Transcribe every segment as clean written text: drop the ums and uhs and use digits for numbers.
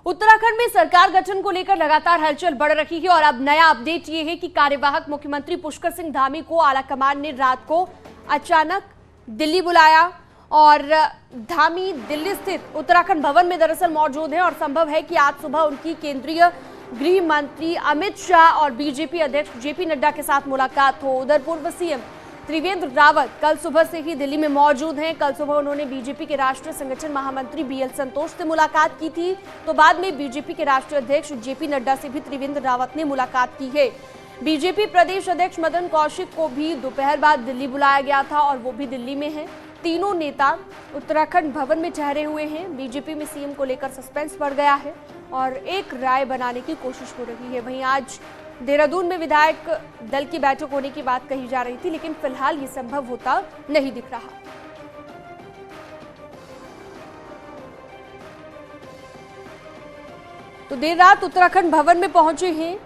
उत्तराखंड में सरकार गठन को लेकर लगातार हलचल बढ़ रही है और अब नया अपडेट ये है कि कार्यवाहक मुख्यमंत्री पुष्कर सिंह धामी को आलाकमान ने रात को अचानक दिल्ली बुलाया और धामी दिल्ली स्थित उत्तराखंड भवन में दरअसल मौजूद हैं और संभव है कि आज सुबह उनकी केंद्रीय गृह मंत्री अमित शाह और बीजेपी अध्यक्ष जेपी नड्डा के साथ मुलाकात हो। उधर पूर्व सीएम त्रिवेंद्र रावत कल सुबह से ही दिल्ली में मौजूद हैं। कल सुबह उन्होंने बीजेपी के राष्ट्रीय संगठन महामंत्री बीएल संतोष से मुलाकात की थी, तो बाद में बीजेपी के राष्ट्रीय अध्यक्ष जेपी नड्डा से भी त्रिवेंद्र रावत ने मुलाकात की है। बीजेपी प्रदेश अध्यक्ष मदन कौशिक को भी दोपहर बाद दिल्ली बुलाया गया था और वो भी दिल्ली में हैं। तीनों नेता उत्तराखंड भवन में ठहरे हुए हैं। बीजेपी में सीएम को लेकर सस्पेंस बढ़ गया है और एक राय बनाने की कोशिश हो रही है। वहीं आज देहरादून में विधायक दल की बैठक होने की बात कही जा रही थी, लेकिन फिलहाल ये संभव होता नहीं दिख रहा। तो देर रात उत्तराखंड भवन में पहुंचे हैं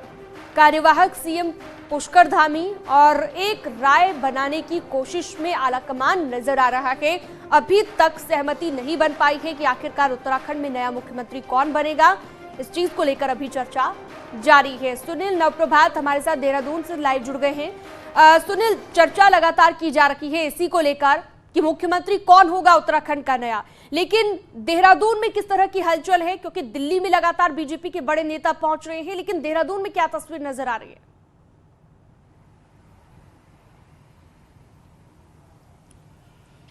कार्यवाहक सीएम पुष्कर धामी और एक राय बनाने की कोशिश में आलाकमान नजर आ रहा है। अभी तक सहमति नहीं बन पाई है कि आखिरकार उत्तराखंड में नया मुख्यमंत्री कौन बनेगा। इस चीज को लेकर अभी चर्चा जारी है। सुनील नवप्रभात हमारे साथ देहरादून से लाइव जुड़ गए हैं। सुनील, चर्चा लगातार की जा रही है इसी को लेकर कि मुख्यमंत्री कौन होगा उत्तराखंड का नया, लेकिन देहरादून में किस तरह की हलचल है? क्योंकि दिल्ली में लगातार बीजेपी के बड़े नेता पहुंच रहे हैं, लेकिन देहरादून में क्या तस्वीर नजर आ रही है?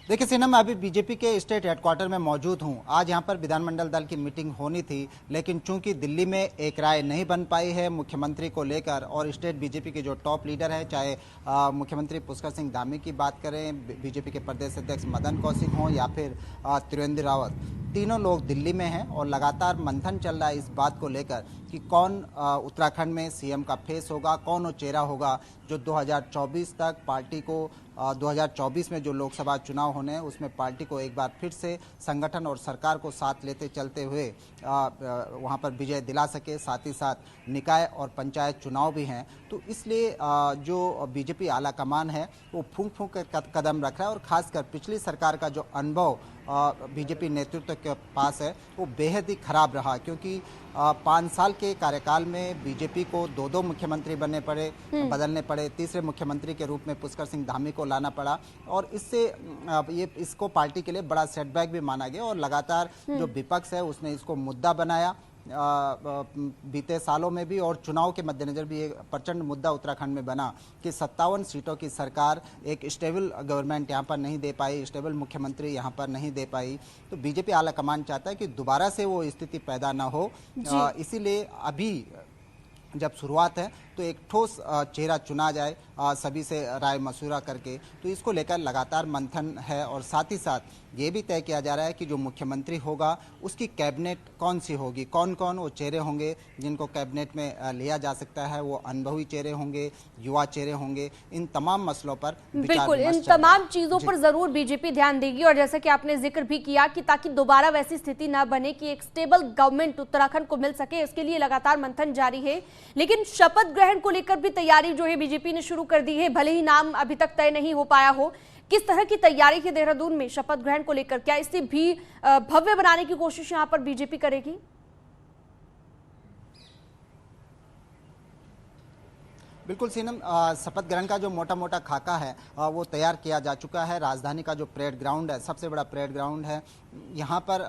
देखिए सीना, मैं अभी बीजेपी के स्टेट हेडक्वार्टर में मौजूद हूं। आज यहां पर विधानमंडल दल की मीटिंग होनी थी, लेकिन चूंकि दिल्ली में एक राय नहीं बन पाई है मुख्यमंत्री को लेकर और स्टेट बीजेपी के जो टॉप लीडर है, चाहे मुख्यमंत्री पुष्कर सिंह धामी की बात करें, बीजेपी के प्रदेश अध्यक्ष मदन कौशिक हों या फिर त्रिवेंद्र रावत, तीनों लोग दिल्ली में हैं और लगातार मंथन चल रहा है इस बात को लेकर कि कौन उत्तराखंड में सीएम का फेस होगा, कौन वो चेहरा होगा जो 2024 तक पार्टी को 2024 में जो लोकसभा चुनाव होने हैं उसमें पार्टी को एक बार फिर से संगठन और सरकार को साथ लेते चलते हुए वहां पर विजय दिला सके। साथ ही साथ निकाय और पंचायत चुनाव भी हैं, तो इसलिए जो बीजेपी आलाकमान है वो फूंक फूंक कर कदम रख रहा है और खासकर पिछली सरकार का जो अनुभव बीजेपी नेतृत्व के पास है वो बेहद ही खराब रहा, क्योंकि 5 साल के कार्यकाल में बीजेपी को दो मुख्यमंत्री बदलने पड़े, तीसरे मुख्यमंत्री के रूप में पुष्कर सिंह धामी को लाना पड़ा और इससे इसको पार्टी के लिए बड़ा सेटबैक भी माना गया और लगातार जो विपक्ष है उसने इसको मुद्दा बनाया। बीते सालों में भी और चुनाव के मद्देनजर भी एक प्रचंड मुद्दा उत्तराखंड में बना कि 57 सीटों की सरकार, एक स्टेबल गवर्नमेंट यहाँ पर नहीं दे पाई, स्टेबल मुख्यमंत्री यहाँ पर नहीं दे पाई। तो बीजेपी आलाकमान चाहता है कि दोबारा से वो स्थिति पैदा ना हो, इसीलिए अभी जब शुरुआत है तो एक ठोस चेहरा चुना जाए सभी से राय मशूरा करके। तो इसको लेकर लगातार मंथन है और साथ ही साथ ये भी तय किया जा रहा है कि जो मुख्यमंत्री होगा उसकी कैबिनेट कौन सी होगी, कौन कौन वो चेहरे होंगे जिनको कैबिनेट में लिया जा सकता है। वो अनुभवी चेहरे होंगे, युवा चेहरे होंगे, इन तमाम मसलों पर बिल्कुल इन तमाम चीजों पर जरूर बीजेपी ध्यान देगी और जैसा कि आपने जिक्र भी किया कि ताकि दोबारा वैसी स्थिति न बने कि एक स्टेबल गवर्नमेंट उत्तराखंड को मिल सके, इसके लिए लगातार मंथन जारी है। लेकिन शपथ ग्रहण को लेकर भी तैयारी जो है बीजेपी ने शुरू कर दी है, भले ही नाम अभी तक तय नहीं हो पाया हो। किस तरह की तैयारी है देहरादून में शपथ ग्रहण को लेकर? क्या इसे भी भव्य बनाने की कोशिश यहां पर बीजेपी करेगी? बिल्कुल सीनम, शपथ ग्रहण का जो मोटा मोटा खाका है वो तैयार किया जा चुका है। राजधानी का जो परेड ग्राउंड है, सबसे बड़ा परेड ग्राउंड है, यहाँ पर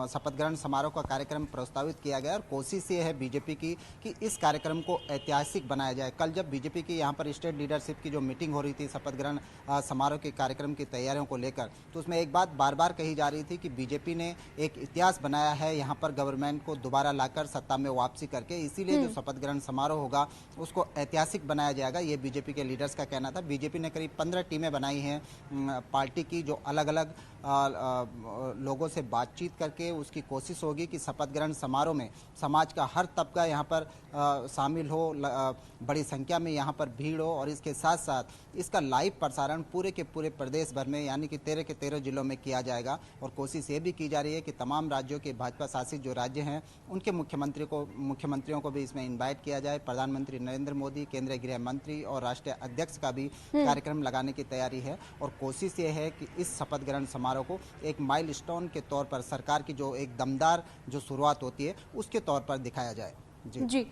शपथ ग्रहण समारोह का कार्यक्रम प्रस्तावित किया गया और कोशिश ये है बीजेपी की कि इस कार्यक्रम को ऐतिहासिक बनाया जाए। कल जब बीजेपी की यहाँ पर स्टेट लीडरशिप की जो मीटिंग हो रही थी शपथ ग्रहण समारोह के कार्यक्रम की तैयारियों को लेकर, तो उसमें एक बात बार बार कही जा रही थी कि बीजेपी ने एक इतिहास बनाया है यहाँ पर गवर्नमेंट को दोबारा लाकर सत्ता में वापसी करके, इसीलिए जो शपथ ग्रहण समारोह होगा उसको ऐतिहासिक बनाया जाएगा, ये बीजेपी के लीडर्स का कहना था। बीजेपी ने करीब 15 टीमें बनाई हैं पार्टी की, जो अलग अलग लोगों से बातचीत करके उसकी कोशिश होगी कि शपथ ग्रहण समारोह में समाज का हर तबका यहाँ पर शामिल हो, बड़ी संख्या में यहाँ पर भीड़ हो और इसके साथ साथ इसका लाइव प्रसारण पूरे के पूरे प्रदेश भर में यानी कि 13 के 13 जिलों में किया जाएगा। और कोशिश ये भी की जा रही है कि तमाम राज्यों के भाजपा शासित जो राज्य हैं उनके मुख्यमंत्रियों को भी इसमें इन्वाइट किया जाए। प्रधानमंत्री नरेंद्र मोदी, मंत्री, केंद्रीय गृह मंत्री और राष्ट्रीय अध्यक्ष का भी कार्यक्रम लगाने की तैयारी है। और कोशिश ये है कि इस शपथ ग्रहण समारोह को एक माइलस्टोन के तौर पर, सरकार की जो एक दमदार जो शुरुआत होती है उसके तौर पर दिखाया जाए। जी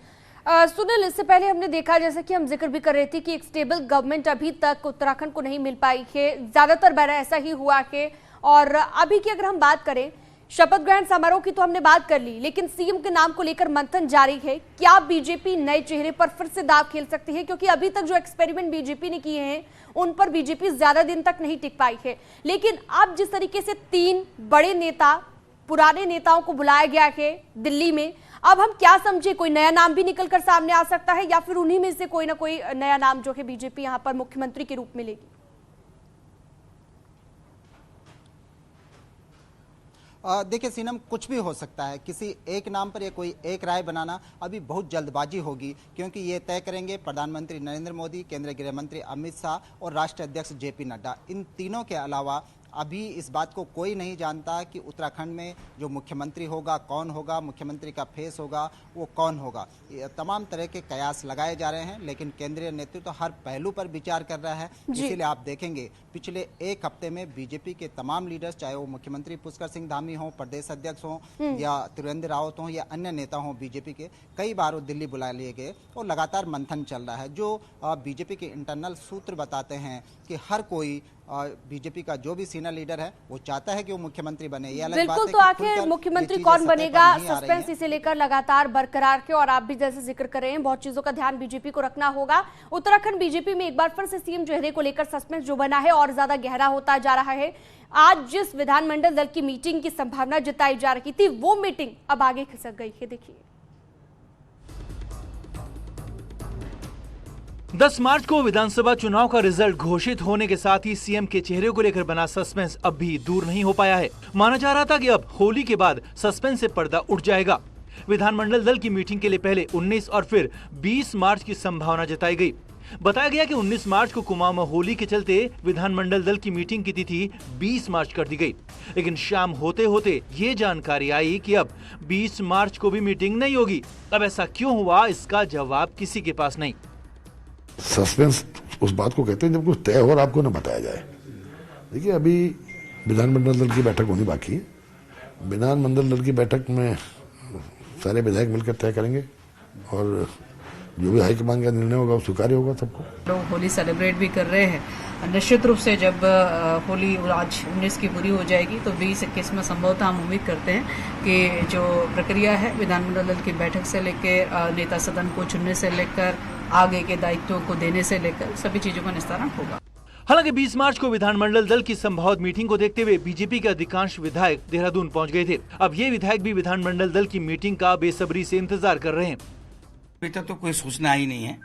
सुनील, इससे पहले हमने देखा, जैसे कि हम जिक्र भी कर रहे थे, कि एक स्टेबल गवर्नमेंट अभी तक उत्तराखंड को नहीं मिल पाई है। ज्यादातर बार ऐसा ही हुआ है। और अभी की अगर हम बात करें, शपथ ग्रहण समारोह की तो हमने बात कर ली, लेकिन सीएम के नाम को लेकर मंथन जारी है। क्या बीजेपी नए चेहरे पर फिर से दांव खेल सकती है? क्योंकि अभी तक जो एक्सपेरिमेंट बीजेपी ने किए हैं उन पर बीजेपी ज्यादा दिन तक नहीं टिक पाई है। लेकिन अब जिस तरीके से 3 बड़े नेता, पुराने नेताओं को बुलाया गया है दिल्ली में, अब हम क्या समझे, कोई नया नाम भी निकल कर सामने आ सकता है या फिर उन्हीं में से कोई ना कोई नया नाम जो है बीजेपी यहां पर मुख्यमंत्री के रूप में लेगी? देखिए सीनम, कुछ भी हो सकता है। किसी एक नाम पर या कोई एक राय बनाना अभी बहुत जल्दबाजी होगी, क्योंकि ये तय करेंगे प्रधानमंत्री नरेंद्र मोदी, केंद्रीय गृह मंत्री अमित शाह और राष्ट्रीय अध्यक्ष जेपी नड्डा। इन तीनों के अलावा अभी इस बात को कोई नहीं जानता कि उत्तराखंड में जो मुख्यमंत्री होगा कौन होगा, मुख्यमंत्री का फेस होगा वो कौन होगा। ये तमाम तरह के कयास लगाए जा रहे हैं, लेकिन केंद्रीय नेतृत्व तो हर पहलू पर विचार कर रहा है। इसीलिए आप देखेंगे पिछले एक हफ्ते में बीजेपी के तमाम लीडर्स, चाहे वो मुख्यमंत्री पुष्कर सिंह धामी हों, प्रदेश अध्यक्ष हों या त्रिवेंद्र रावत हों या अन्य नेता हों बीजेपी के, कई बार वो दिल्ली बुला लिए गए और लगातार मंथन चल रहा है। जो बीजेपी के इंटरनल सूत्र बताते हैं कि हर कोई बीजेपी का जो भी सीनियर लीडर है वो चाहता है कि वो मुख्यमंत्री बने। ये अलग बात है। बिल्कुल, तो आखिर मुख्यमंत्री कौन बनेगा, सस्पेंस इसे लेकर लगातार बरकरार है। और आप भी जैसे जिक्र कर रहे हैं, बहुत चीजों का ध्यान बीजेपी को रखना होगा। उत्तराखंड बीजेपी में एक बार फिर से सीएम चेहरे को लेकर सस्पेंस जो बना है और ज्यादा गहरा होता जा रहा है। आज जिस विधानमंडल दल की मीटिंग की संभावना जताई जा रही थी, वो मीटिंग अब आगे खिसक गई है। देखिए, 10 मार्च को विधानसभा चुनाव का रिजल्ट घोषित होने के साथ ही सीएम के चेहरे को लेकर बना सस्पेंस अब भी दूर नहीं हो पाया है। माना जा रहा था कि अब होली के बाद सस्पेंस से पर्दा उठ जाएगा। विधानमंडल दल की मीटिंग के लिए पहले 19 और फिर 20 मार्च की संभावना जताई गई। बताया गया कि 19 मार्च को कुमाऊं में होली के चलते विधानमंडल दल की मीटिंग की तिथि 20 मार्च कर दी गई। लेकिन शाम होते होते ये जानकारी आई कि अब 20 मार्च को भी मीटिंग नहीं होगी। अब ऐसा क्यों हुआ, इसका जवाब किसी के पास नहीं। सस्पेंस उस बात को कहते हैं जब कुछ तय हो और आपको न बताया जाए। देखिए, अभी विधानमंडल दल की बैठक होनी बाकी है। विधानमंडल दल की बैठक में सारे विधायक मिलकर तय करेंगे और जो भी हाईकमान का निर्णय होगा वो स्वीकार्य होगा सबको। लोग होली सेलिब्रेट भी कर रहे हैं। निश्चित रूप से जब होली आज 19 की पूरी हो जाएगी तो 20-21 में संभवतः हम उम्मीद करते हैं कि जो प्रक्रिया है विधानमंडल दल की बैठक से लेकर नेता सदन को चुनने से लेकर आगे के दायित्वों को देने से लेकर सभी चीजों का निस्तारण होगा। हालांकि 20 मार्च को विधानमंडल दल की संभावित मीटिंग को देखते हुए बीजेपी के अधिकांश विधायक देहरादून पहुंच गए थे। अब ये विधायक भी विधानमंडल दल की मीटिंग का बेसब्री से इंतजार कर रहे हैं। अभी तक तो कोई सूचना आई नहीं है,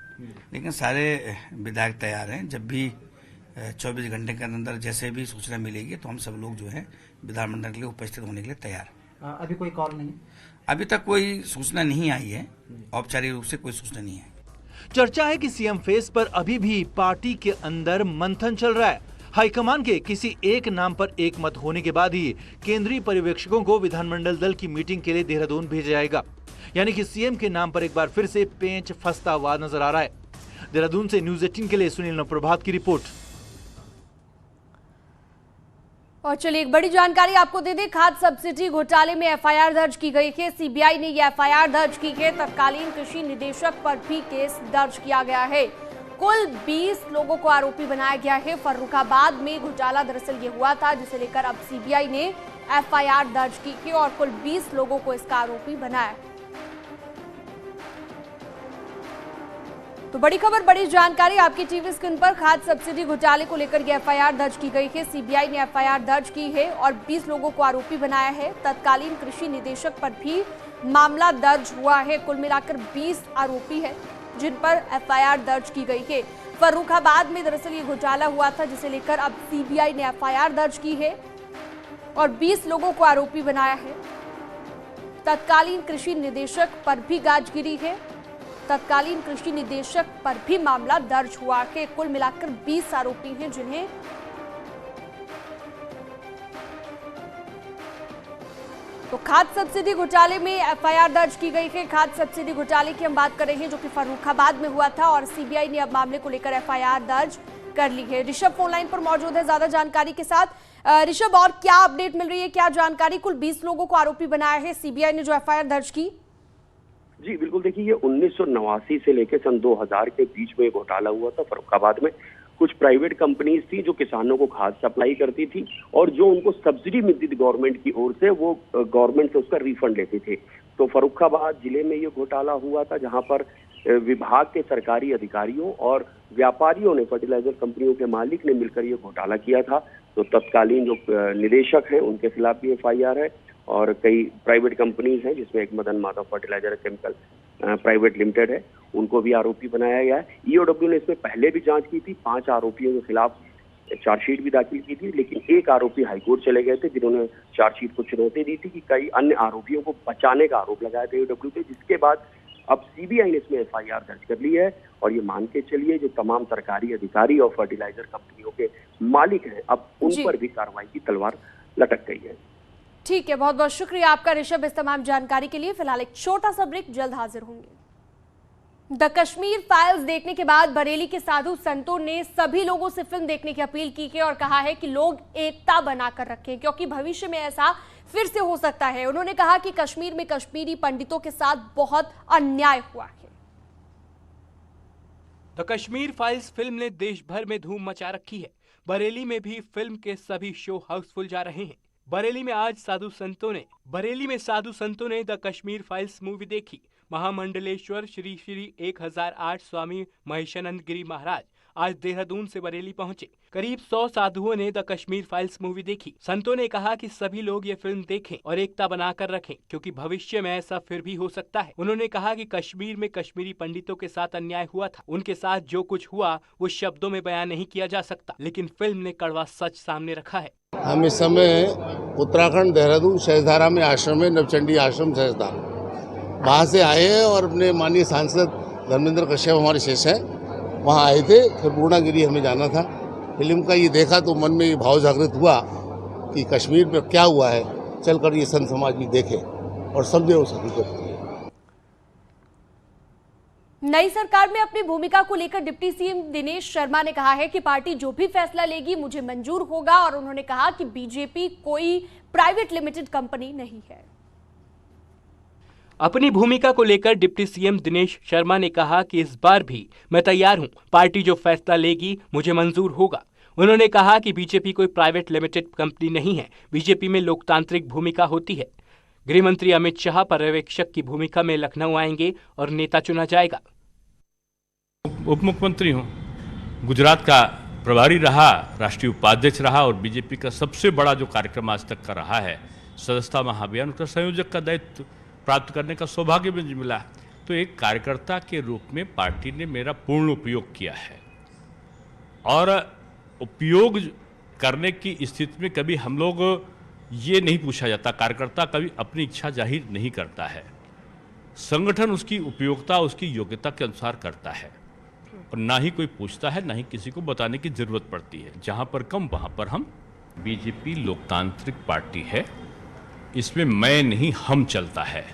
लेकिन सारे विधायक तैयार हैं। जब भी 24 घंटे के अंदर जैसे भी सूचना मिलेगी तो हम सब लोग जो है विधानमंडल के लिए उपस्थित होने के लिए तैयार। अभी कोई कॉल नहीं? अभी तक कोई सूचना नहीं आई है, औपचारिक रूप से कोई सूचना नहीं है। चर्चा है कि सीएम फेस पर अभी भी पार्टी के अंदर मंथन चल रहा है। हाईकमान के किसी एक नाम पर एक मत होने के बाद ही केंद्रीय पर्यवेक्षकों को विधानमंडल दल की मीटिंग के लिए देहरादून भेजा जाएगा। यानी कि सीएम के नाम पर एक बार फिर से पेंच फंसता हुआ नजर आ रहा है। देहरादून से न्यूज़ 18 के लिए सुनील प्रभात की रिपोर्ट। और चलिए एक बड़ी जानकारी आपको दे दें, खाद्य सब्सिडी घोटाले में एफआईआर दर्ज की गई है। सीबीआई ने यह एफआईआर दर्ज की है। तत्कालीन कृषि निदेशक पर भी केस दर्ज किया गया है। कुल 20 लोगों को आरोपी बनाया गया है। फर्रुखाबाद में घोटाला दरअसल ये हुआ था, जिसे लेकर अब सीबीआई ने एफआईआर दर्ज की है और कुल 20 लोगों को इसका आरोपी बनाया है। तो बड़ी खबर, बड़ी जानकारी आपकी टीवी स्क्रीन पर। खाद्य सब्सिडी घोटाले को लेकर यह एफआईआर दर्ज की गई है। सीबीआई ने एफआईआर दर्ज की है और 20 लोगों को आरोपी बनाया है। तत्कालीन कृषि निदेशक पर भी मामला दर्ज हुआ है। कुल मिलाकर 20 आरोपी हैं जिन पर एफआईआर दर्ज की गई है। फर्रुखाबाद में दरअसल ये घोटाला हुआ था, जिसे लेकर अब सीबीआई ने एफआईआर दर्ज की है और 20 लोगों को आरोपी बनाया है। तत्कालीन कृषि निदेशक पर भी गाज गिरी है। तत्कालीन कृषि निदेशक पर भी मामला दर्ज हुआ है। कुल मिलाकर 20 आरोपी हैं जिन्हें तो खाद्य सब्सिडी घोटाले में एफआईआर दर्ज की गई है। खाद्य सब्सिडी घोटाले की हम बात कर रहे हैं, जो कि फर्रुखाबाद में हुआ था और सीबीआई ने अब मामले को लेकर एफआईआर दर्ज कर ली है। ऋषभ फोनलाइन पर मौजूद है ज्यादा जानकारी के साथ। ऋषभ, और क्या अपडेट मिल रही है, क्या जानकारी? कुल 20 लोगों को आरोपी बनाया है सीबीआई ने जो एफआईआर दर्ज की। जी बिल्कुल, देखिए ये 1989 से लेकर सन 2000 के बीच में घोटाला हुआ था फर्रुखाबाद में। कुछ प्राइवेट कंपनीज थी जो किसानों को खाद सप्लाई करती थी और जो उनको सब्सिडी मिलती थी गवर्नमेंट की ओर से, वो गवर्नमेंट से उसका रिफंड लेते थे। तो फर्रुखाबाद जिले में ये घोटाला हुआ था, जहां पर विभाग के सरकारी अधिकारियों और व्यापारियों ने, फर्टिलाइजर कंपनियों के मालिक ने मिलकर ये घोटाला किया था। तो तत्कालीन जो निदेशक हैं उनके खिलाफ भी एफआईआर है और कई प्राइवेट कंपनीज हैं, जिसमें एक Madan Madhav fertilizer chemical private limited है, उनको भी आरोपी बनाया गया है। ईओडब्ल्यू ने इसमें पहले भी जांच की थी, 5 आरोपियों के खिलाफ चार्जशीट भी दाखिल की थी, लेकिन एक आरोपी हाईकोर्ट चले गए थे, जिन्होंने चार्जशीट को चुनौती दी थी कि कई अन्य आरोपियों को बचाने का आरोप लगाया था ईओडब्ल्यू पे। जिसके बाद अब सीबीआई ने इसमें एफआईआर दर्ज कर ली है और ये मान के चलिए जो तमाम सरकारी अधिकारी और फर्टिलाइजर कंपनियों के मालिक हैं, अब उन पर भी कार्रवाई की तलवार लटक गई है। ठीक है, बहुत बहुत शुक्रिया आपका ऋषभ इस तमाम जानकारी के लिए। फिलहाल एक छोटा सा ब्रेक, जल्द हाजिर होंगे। द कश्मीर फाइल्स देखने के बाद बरेली के साधु संतों ने सभी लोगों से फिल्म देखने की अपील की है और कहा है कि लोग एकता बनाकर रखें, क्योंकि भविष्य में ऐसा फिर से हो सकता है। उन्होंने कहा कि कश्मीर में कश्मीरी पंडितों के साथ बहुत अन्याय हुआ है। द कश्मीर फाइल्स फिल्म ने देश भर में धूम मचा रखी है। बरेली में भी फिल्म के सभी शो हाउसफुल जा रहे हैं। बरेली में साधु संतों ने द कश्मीर फाइल्स मूवी देखी। महामंडलेश्वर श्री श्री 1008 स्वामी महेशानंद गिरी महाराज आज देहरादून से बरेली पहुंचे। करीब 100 साधुओं ने द कश्मीर फाइल्स मूवी देखी। संतों ने कहा कि सभी लोग ये फिल्म देखें और एकता बनाकर रखें, क्योंकि भविष्य में ऐसा फिर भी हो सकता है। उन्होंने कहा कि कश्मीर में कश्मीरी पंडितों के साथ अन्याय हुआ था। उनके साथ जो कुछ हुआ वो शब्दों में बयान नहीं किया जा सकता, लेकिन फिल्म ने कड़वा सच सामने रखा है। हम इस समय उत्तराखंड देहरादून सहजधारा में आश्रम है, नवचंडी आश्रम सहजधारा, वहाँ से आए हैं और अपने माननीय सांसद धर्मेंद्र कश्यप हमारे शेष हैं, वहाँ आए थे। फिर पूर्णागिरी हमें जाना था। फिल्म का ये देखा तो मन में ये भाव जागृत हुआ कि कश्मीर में क्या हुआ है, चलकर ये संत समाज भी देखे और समझे उस हकीकत को। नई सरकार में अपनी भूमिका को लेकर डिप्टी सीएम दिनेश शर्मा ने कहा है कि पार्टी जो भी फैसला लेगी मुझे मंजूर होगा और उन्होंने कहा कि बीजेपी कोई प्राइवेट लिमिटेड कंपनी नहीं है। अपनी भूमिका को लेकर डिप्टी सीएम दिनेश शर्मा ने कहा कि इस बार भी मैं तैयार हूं, पार्टी जो फैसला लेगी मुझे मंजूर होगा। उन्होंने कहा कि बीजेपी कोई प्राइवेट लिमिटेड कंपनी नहीं है, बीजेपी में लोकतांत्रिक भूमिका होती है। गृह मंत्री अमित शाह पर्यवेक्षक की भूमिका में लखनऊ आएंगे और नेता चुना जाएगा। उप मुख्यमंत्री हूँ, गुजरात का प्रभारी रहा, राष्ट्रीय उपाध्यक्ष रहा और बीजेपी का सबसे बड़ा जो कार्यक्रम आज तक का रहा है सदस्यता महाअभियान, उसका संयोजक का दायित्व प्राप्त करने का सौभाग्य मुझे मिला। तो एक कार्यकर्ता के रूप में पार्टी ने मेरा पूर्ण उपयोग किया है और उपयोग करने की स्थिति में कभी हम लोग ये नहीं पूछा जाता, कार्यकर्ता कभी अपनी इच्छा जाहिर नहीं करता है, संगठन उसकी उपयोगिता उसकी योग्यता के अनुसार करता है और ना ही कोई पूछता है, ना ही किसी को बताने की जरूरत पड़ती है। जहां पर कम वहां पर हम। बीजेपी लोकतांत्रिक पार्टी है, इसमें मैं नहीं हम चलता है।